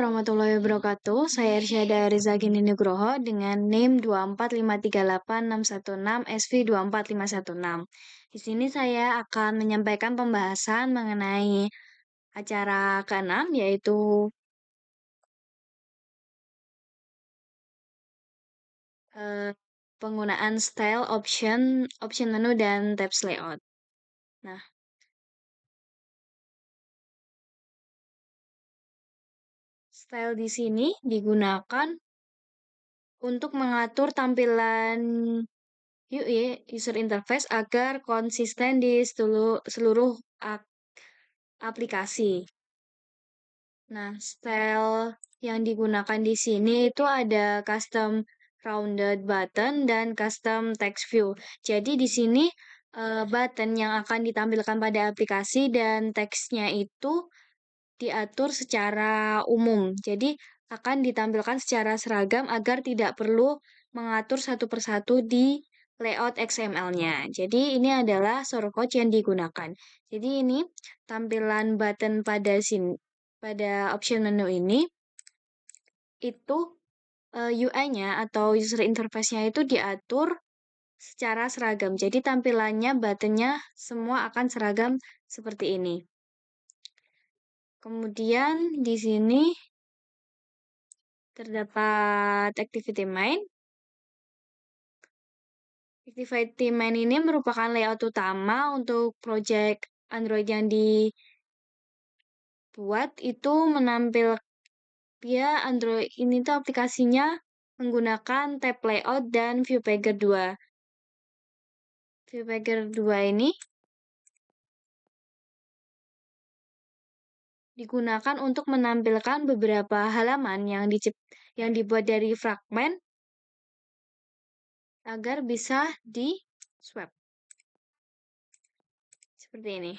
warahmatullahi wabarakatuh. Saya Irsyada Rizagini Nugroho dengan NIM 245386116 SV24516. Di sini saya akan menyampaikan pembahasan mengenai acara ke-6 yaitu penggunaan style, option menu dan tabs layout. Nah, style di sini digunakan untuk mengatur tampilan UI user interface agar konsisten di seluruh aplikasi. Nah, style yang digunakan di sini itu ada custom rounded button dan custom text view. Jadi di sini button yang akan ditampilkan pada aplikasi dan teksnya itu diatur secara umum. Jadi akan ditampilkan secara seragam agar tidak perlu mengatur satu persatu di layout XML-nya. Jadi ini adalah shortcut yang digunakan. Jadi ini tampilan button pada option menu ini itu UI-nya atau user interface-nya itu diatur secara seragam. Jadi tampilannya button-nya semua akan seragam seperti ini. Kemudian di sini terdapat activity main. Activity main ini merupakan layout utama untuk project Android yang dibuat itu Android ini tuh aplikasinya menggunakan tab layout dan view pager 2. View pager 2 ini digunakan untuk menampilkan beberapa halaman yang dibuat dari fragmen agar bisa di swap. Seperti ini.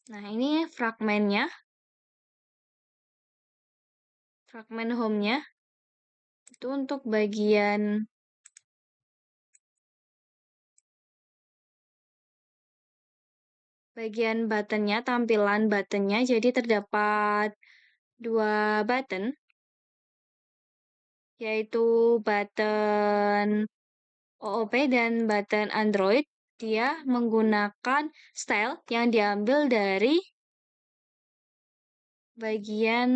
Nah, ini fragmennya. Fragmen home-nya. Itu untuk bagian buttonnya, tampilan buttonnya. Jadi terdapat 2 button. Yaitu button OOP dan button Android. Dia menggunakan style yang diambil dari bagian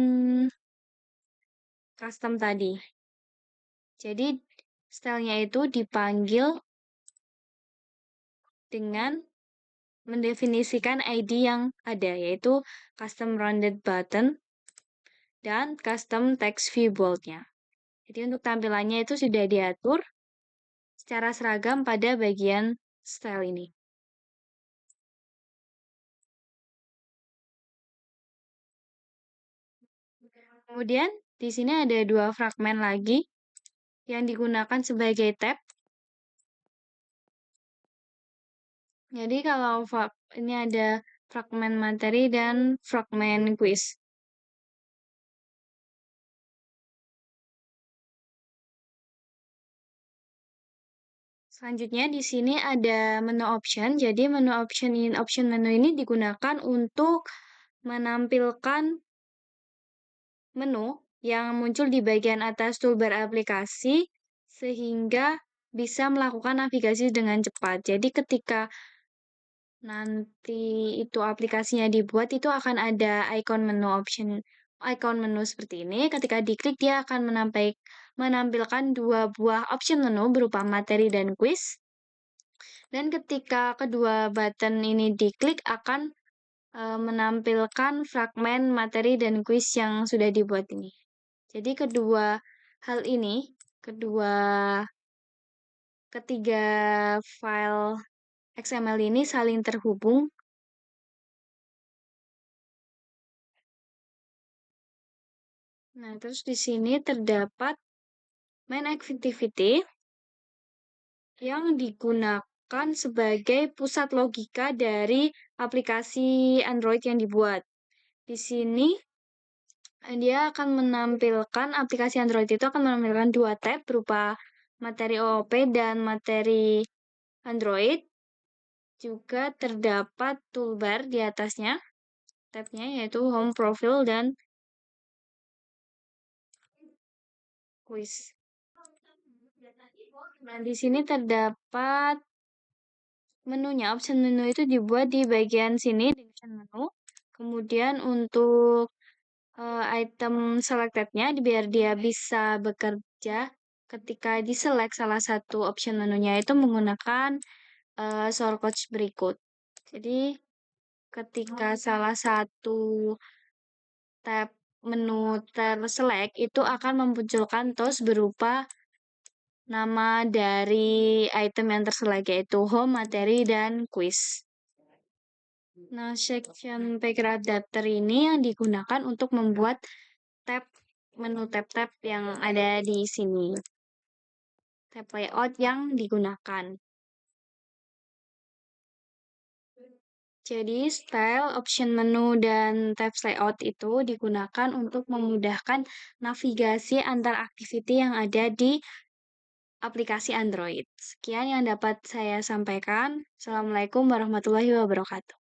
custom tadi. Jadi stylenya itu dipanggil dengan mendefinisikan ID yang ada, yaitu custom rounded button dan custom text view bold-nya. Jadi untuk tampilannya itu sudah diatur secara seragam pada bagian style ini. Kemudian di sini ada 2 fragmen lagi yang digunakan sebagai tab. Jadi kalau ini ada fragmen materi dan fragmen quiz. Selanjutnya di sini ada menu option. Jadi option menu ini digunakan untuk menampilkan menu yang muncul di bagian atas toolbar aplikasi sehingga bisa melakukan navigasi dengan cepat. Jadi ketika nanti itu aplikasinya dibuat itu akan ada icon menu seperti ini. Ketika diklik dia akan menampilkan 2 buah option menu berupa materi dan quiz. Dan ketika kedua button ini diklik akan menampilkan fragmen materi dan quiz yang sudah dibuat ini. Jadi ketiga file XML ini saling terhubung. Nah, terus di sini terdapat main activity yang digunakan sebagai pusat logika dari aplikasi Android yang dibuat. Di sini dia akan menampilkan aplikasi Android itu akan menampilkan 2 tab berupa materi OOP dan materi Android. Juga terdapat toolbar di atasnya. tabnya yaitu Home, Profile, dan Quiz. Nah, di sini terdapat menunya. Option menu itu dibuat di bagian sini di option menu. Kemudian untuk item selected-nya biar dia bisa bekerja ketika diselect salah satu option menunya itu menggunakan shortcut berikut. Jadi ketika salah satu tab menu terselect itu akan memunculkan toast berupa nama dari item yang terselect yaitu home, materi, dan quiz. Nah, section packer adapter ini yang digunakan untuk membuat tab menu tab-tab yang ada di sini. Tab layout yang digunakan. Jadi, style, option menu, dan tabs layout itu digunakan untuk memudahkan navigasi antar activity yang ada di aplikasi Android. Sekian yang dapat saya sampaikan. Assalamualaikum warahmatullahi wabarakatuh.